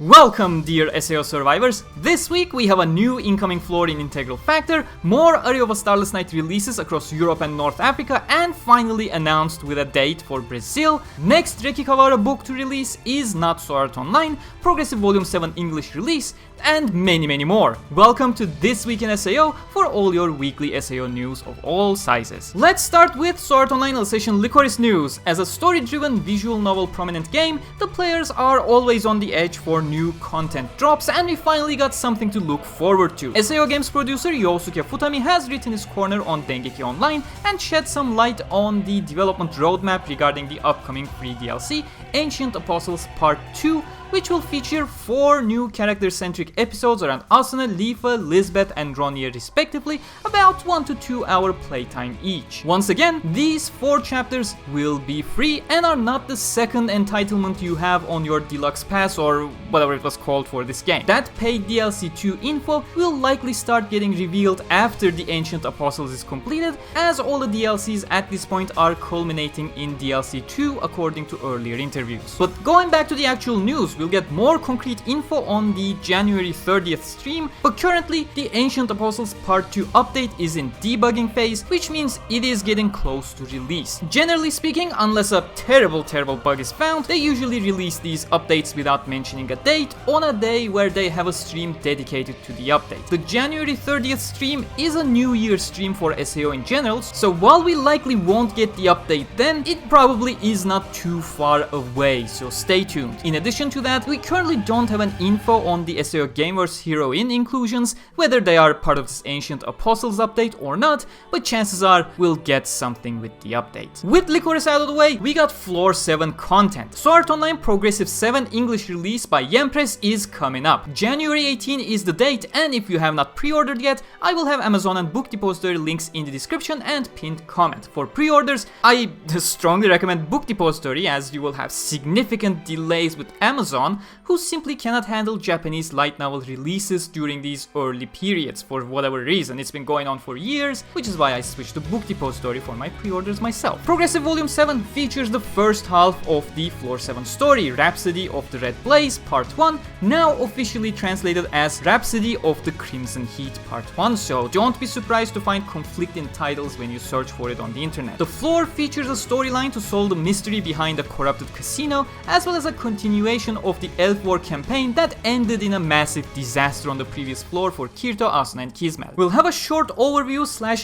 Welcome, dear SAO survivors! This week we have a new incoming floor in Integral Factor, more Aria of a Starless Night releases across Europe and North Africa, and finally announced with a date for Brazil. Next Reki book to release is Not So Art Online, Progressive Volume 7 English release, and many more. Welcome to This Week in SAO for all your weekly SAO news of all sizes. Let's start with SAO Online Alicization Lycoris news. As a story-driven visual novel prominent game, the players are always on the edge for new content drops, and we finally got something to look forward to. SAO Games producer Yosuke Futami has written his corner on Dengeki Online and shed some light on the development roadmap regarding the upcoming free DLC, Ancient Apostles Part 2, which will feature 4 new character-centric episodes around Asuna, Lifa, Lisbeth, and Ronja respectively, about 1 to 2 hour playtime each. Once again, these 4 chapters will be free and are not the second entitlement you have on your deluxe pass or whatever it was called for this game. That paid DLC 2 info will likely start getting revealed after the Ancient Apostles is completed, as all the DLCs at this point are culminating in DLC 2 according to earlier interviews. But going back to the actual news, we'll get more concrete info on the January 30th stream, but currently the Ancient Apostles Part 2 update is in debugging phase, which means it is getting close to release. Generally speaking, unless a terrible bug is found, they usually release these updates without mentioning a date on a day where they have a stream dedicated to the update. The January 30th stream is a New Year stream for SAO in general, so while we likely won't get the update then, it probably is not too far away, so stay tuned. In addition to that, we currently don't have an info on the SAO Gameverse heroine inclusions, whether they are part of this Ancient Apostles update or not, but chances are we'll get something with the update. With Lycoris out of the way, we got Floor 7 content. SAO Art Online Progressive 7 English release by Yempress is coming up. January 18 is the date, and if you have not pre-ordered yet, I will have Amazon and Book Depository links in the description and pinned comment. For pre-orders, I strongly recommend Book Depository, as you will have significant delays with Amazon, who simply cannot handle Japanese light novel releases during these early periods for whatever reason. It's been going on for years, which is why I switched to Book Depository for my pre-orders myself. Progressive Volume 7 features the first half of the Floor 7 story, Rhapsody of the Red Blaze Part 1, now officially translated as Rhapsody of the Crimson Heat Part 1, so don't be surprised to find conflicting titles when you search for it on the internet. The floor features a storyline to solve the mystery behind a corrupted casino, as well as a continuation of the Elf War campaign that ended in a massive disaster on the previous floor for Kirito, Asuna, and Kismet. We'll have a short overview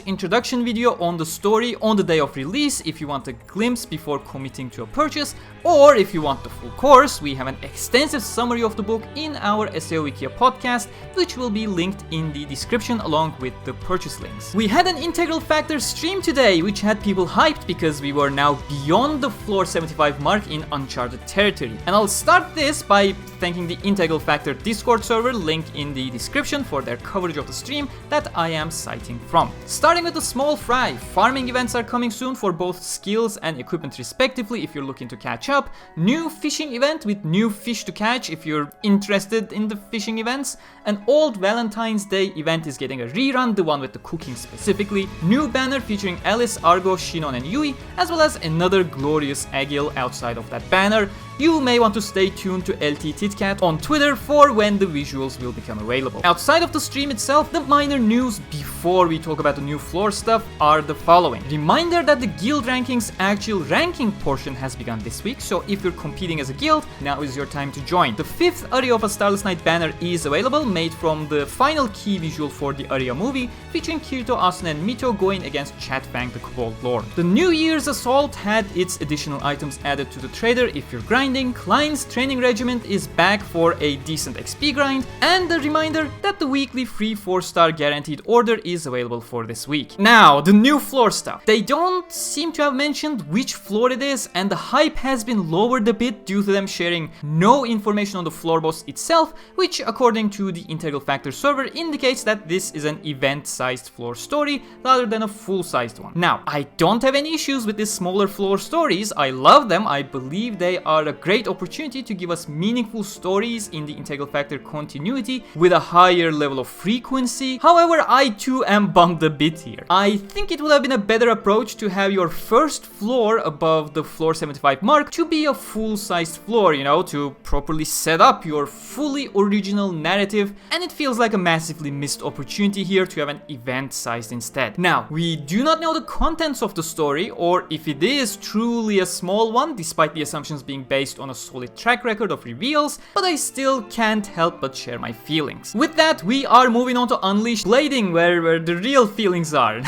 / introduction video on the story on the day of release if you want a glimpse before committing to a purchase, or if you want the full course, we have an extensive summary of the book in our SAO Wiki podcast, which will be linked in the description along with the purchase links. We had an Integral Factor stream today, which had people hyped because we were now beyond the Floor 75 mark in uncharted territory. And I'll start this by thanking the Integral Factor Discord server, link in the description, for their coverage of the stream that I am citing from. Starting with the small fry, farming events are coming soon for both skills and equipment respectively if you're looking to catch up. New fishing event with new fish to catch if you're interested in the fishing events. An old Valentine's Day event is getting a rerun, the one with the cooking specifically. New banner featuring Alice, Argo, Shinon, and Yui, as well as another glorious Agil outside of that banner. You may want to stay tuned to LT Titcat on Twitter for when the visuals will become available. Outside of the stream itself, the minor news before we talk about the new floor stuff are the following. Reminder that the guild rankings actual ranking portion has begun this week, so if you're competing as a guild, now is your time to join. The 5th Aria of a Starless Night banner is available, made from the final key visual for the Aria movie, featuring Kirito, Asuna, and Mito going against Chatfang the Kobold Lord. The New Year's Assault had its additional items added to the trader if you're grinding. Klein's training regiment is back for a decent XP grind, and a reminder that the weekly free 4-star guaranteed order is available for this week. Now, the new floor stuff. They don't seem to have mentioned which floor it is, and the hype has been lowered a bit due to them sharing no information on the floor boss itself, which according to the Integral Factor server indicates that this is an event-sized floor story rather than a full-sized one. Now, I don't have any issues with these smaller floor stories. I love them. I believe they are a great opportunity to give us meaningful stories in the Integral Factor continuity with a higher level of frequency. However, I too am bummed a bit here. I think it would have been a better approach to have your first floor above the floor 75 mark to be a full-sized floor, you know, to properly set up your fully original narrative, and it feels like a massively missed opportunity here to have an event sized instead. Now, we do not know the contents of the story, or if it is truly a small one, despite the assumptions being based on a solid track record of reveals, but I still can't help but share my feelings. With that, we are moving on to Unleash Blading, where the real feelings are.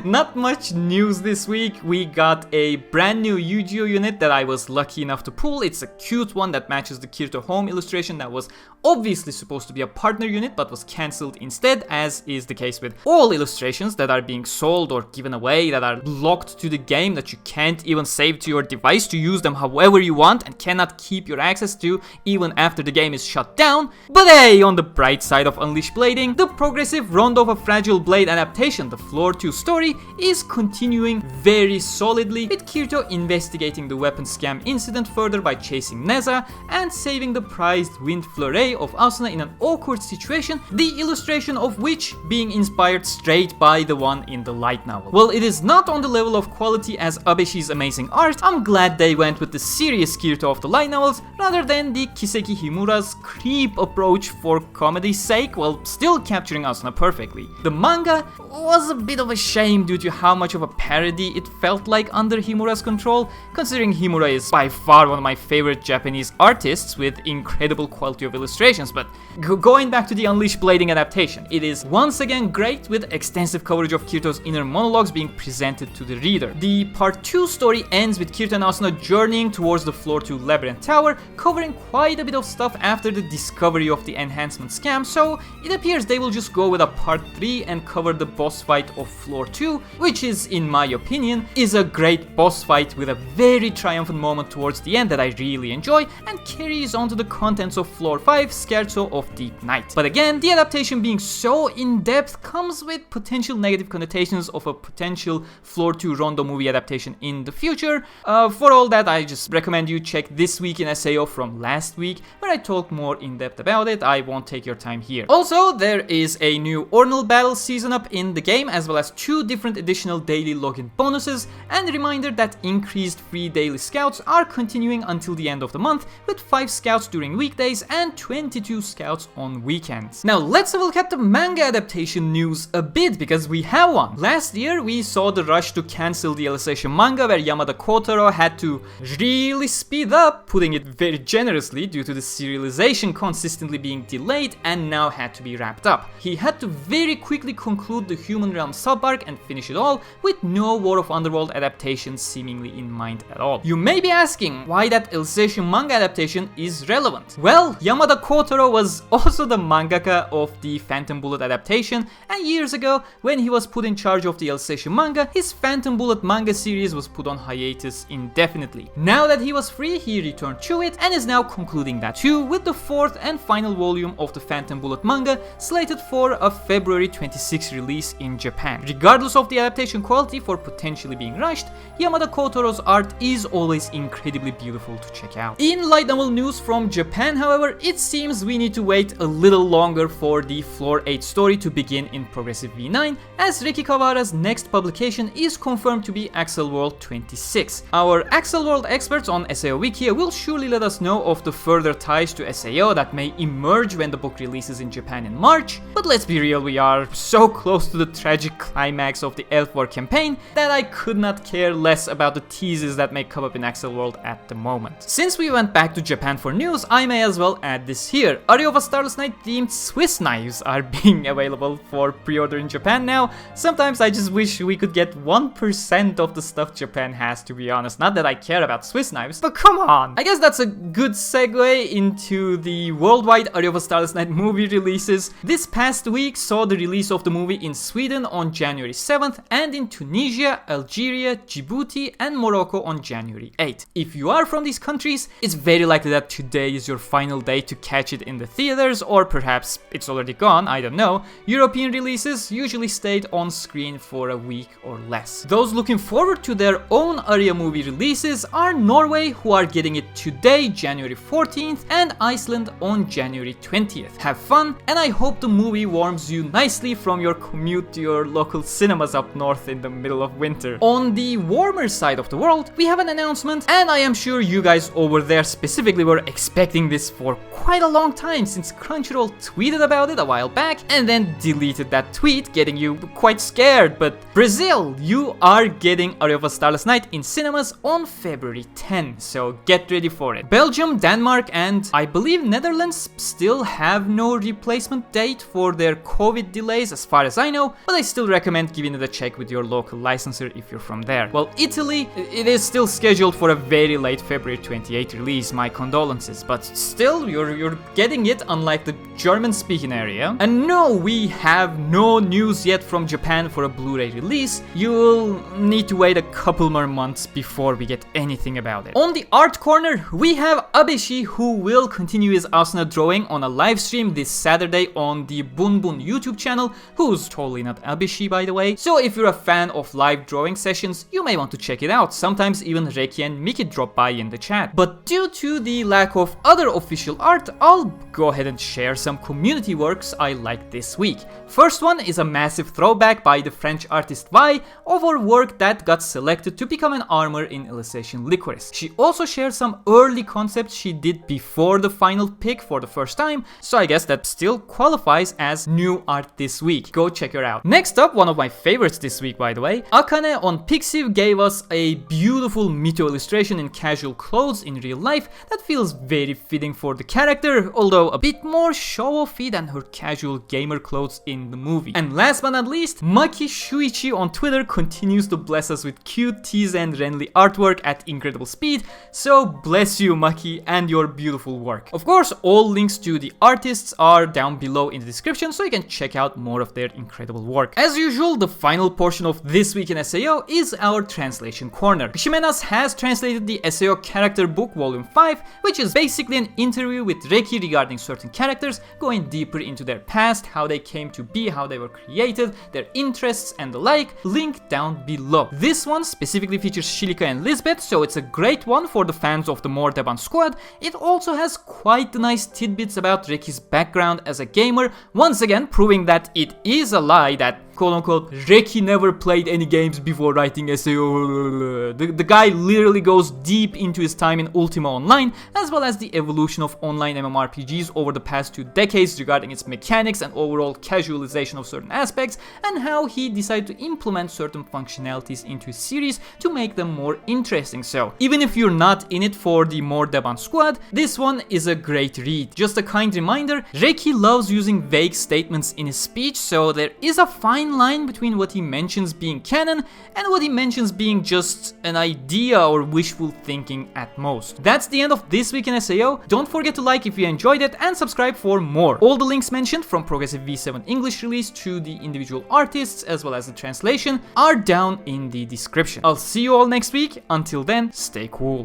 Not much news this week. We got a brand new Eugeo unit that I was lucky enough to pull. It's a cute one that matches the Kirito home illustration that was obviously supposed to be a partner unit but was cancelled instead, as is the case with all illustrations that are being sold or given away that are locked to the game, that you can't even save to your device to use them however you want and cannot keep your access to even after the game is shut down. But hey, on the bright side of Unleash Blading, the progressive Rondo of a Fragile Blade adaptation, the Floor 2 story, is continuing very solidly, with Kirito investigating the weapon scam incident further by chasing Neza and saving the prized Wind Fleuret of Asuna in an awkward situation, the illustration of which being inspired straight by the one in the light novel. Well, it is not on the level of quality as Abeshi's amazing art. I'm glad they went with the serious Kirito of the light novels rather than the Kiseki Himura's creep approach for comedy's sake, while still capturing Asuna perfectly. The manga was a bit of a shame due to how much of a parody it felt like under Himura's control, considering Himura is by far one of my favorite Japanese artists with incredible quality of illustrations. But going back to the Unleash Blading adaptation, it is once again great with extensive coverage of Kirito's inner monologues being presented to the reader. The part 2 story ends with Kirito and Asuna journeying towards the Floor 2 Labyrinth Tower, covering quite a bit of stuff after the discovery of the enhancement scam, so it appears they will just go with a part 3 and cover the boss fight of Floor 2, which is, in my opinion, is a great boss fight with a very triumphant moment towards the end that I really enjoy and carries on to the contents of Floor 5, Scherzo of Deep Night. But again, the adaptation being so in-depth comes with potential negative connotations of a potential Floor 2 Rondo movie adaptation in the future. For all that, I just recommend you check This Week in SAO from last week, where I talk more in-depth about it. I won't take your time here. Also, there is a new Ordinal Battle season up in the game, as well as 2 different additional daily login bonuses, and a reminder that increased free daily scouts are continuing until the end of the month, with 5 scouts during weekdays and 22 scouts on weekends. Now let's have a look at the manga adaptation news a bit, because we have one. Last year we saw the rush to cancel the Alicization manga, where Yamada Kotaro had to really speed up, putting it very generously, due to the serialization consistently being delayed and now had to be wrapped up. He had to very quickly conclude the Human Realm sub-arc and finish it all, with no War of Underworld adaptation seemingly in mind at all. You may be asking why that Alicization manga adaptation is relevant. Well, Yamada Kotaro was also the mangaka of the Phantom Bullet adaptation, and years ago, when he was put in charge of the Alicization manga, his Phantom Bullet manga series was put on hiatus indefinitely. Now that he was free, he returned to it and is now concluding that too, with the 4th and final volume of the Phantom Bullet manga slated for a February 26 release in Japan. Regardless of the adaptation quality for potentially being rushed, Yamada Kotaro's art is always incredibly beautiful to check out. In light novel news from Japan, however, it seems we need to wait a little longer for the Floor 8 story to begin in Progressive V9, as Reki Kawahara's next publication is confirmed to be Axel World 26. Our Axel World experts on SAO Wiki will surely let us know of the further ties to SAO that may emerge when the book releases in Japan in March, but let's be real, we are so close to the tragic climax of the Elf War campaign that I could not care less about the teases that may come up in Axel World at the moment. Since we went back to Japan for news, I may as well add this here. Aria of a Starless Night themed Swiss knives are being available for pre-order in Japan now. Sometimes I just wish we could get 1% of the stuff Japan has, to be honest. Not that I care about Swiss knives, but come on! I guess that's a good segue into the worldwide Aria of a Starless Night movie releases. This past week saw the release of the movie in Sweden on January 7th and in Tunisia, Algeria, Djibouti and Morocco on January 8th. If you are from these countries, it's very likely that today is your final day to catch it in the theaters, or perhaps it's already gone, I don't know. European releases usually stayed on screen for a week or less. Those looking forward to their own Aria movie releases are Norway, Bluray, who are getting it today, January 14th, and Iceland on January 20th. Have fun, and I hope the movie warms you nicely from your commute to your local cinemas up north in the middle of winter. On the warmer side of the world, we have an announcement, and I am sure you guys over there specifically were expecting this for quite a long time, since Crunchyroll tweeted about it a while back and then deleted that tweet, getting you quite scared. But Brazil, you are getting Aria of Starless Night in cinemas on February 10, so get ready for it. Belgium, Denmark, and I believe Netherlands still have no replacement date for their COVID delays as far as I know, but I still recommend giving it a check with your local licensor if you're from there. Well, Italy, it is still scheduled for a very late February 28 release, my condolences, but still, you're getting it, unlike the German-speaking area. And no, we have no news yet from Japan for a Blu-ray release. You'll need to wait a couple more months before we get anything about it. On the art corner, we have Abeshi, who will continue his Asuna drawing on a live stream this Saturday on the Bunbun YouTube channel, who's totally not Abeshi, by the way. So if you're a fan of live drawing sessions, you may want to check it out. Sometimes even Reki and Maki drop by in the chat. But due to the lack of other official art, I'll go ahead and share some community works I liked this week. First one is a massive throwback by the French artist Vi of her work that got selected to become an armor in Alicization Lycoris. She also shared some early concepts she did before the final pick for the first time, so I guess that still qualifies as new art this week. Go check her out. Next up, one of my favorites this week, by the way, Akane on Pixiv gave us a beautiful Mito illustration in casual clothes in real life that feels very fitting for the character, although a bit more show-offy than her casual gamer clothes in the movie. And last but not least, Maki Shuichi on Twitter continues to bless us with cute tease and Renly artwork at incredible speed, so bless you Maki and your beautiful work. Of course, all links to the artists are down below in the description, so you can check out more of their incredible work. As usual, the final portion of this week in SAO is our translation corner. Ximenas has translated the SAO character book volume 5, which is basically an interview with Reki regarding certain characters, going deeper into their past, how they came to be, how they were created, their interests and the like, linked down below. This one specifically features Shilika and Lisbeth, so it's a great one for the fans of the Mordeban squad. It also has quite nice tidbits about Reki's background as a gamer, once again proving that it is a lie that quote-unquote Reki never played any games before writing SAO. The guy literally goes deep into his time in Ultima Online, as well as the evolution of online MMORPGs over the past 2 decades regarding its mechanics and overall casualization of certain aspects, and how he decided to implement certain functionalities into his series to make them more interesting. So even if you're not in it for the Mordeban squad, this one is a great read. Just a kind reminder, Reki loves using vague statements in his speech, so there is a fine line between what he mentions being canon and what he mentions being just an idea or wishful thinking at most. That's the end of this week in SAO. Don't forget to like if you enjoyed it and subscribe for more. All the links mentioned, from Progressive V7 English release to the individual artists as well as the translation, are down in the description. I'll see you all next week. Until then, stay cool.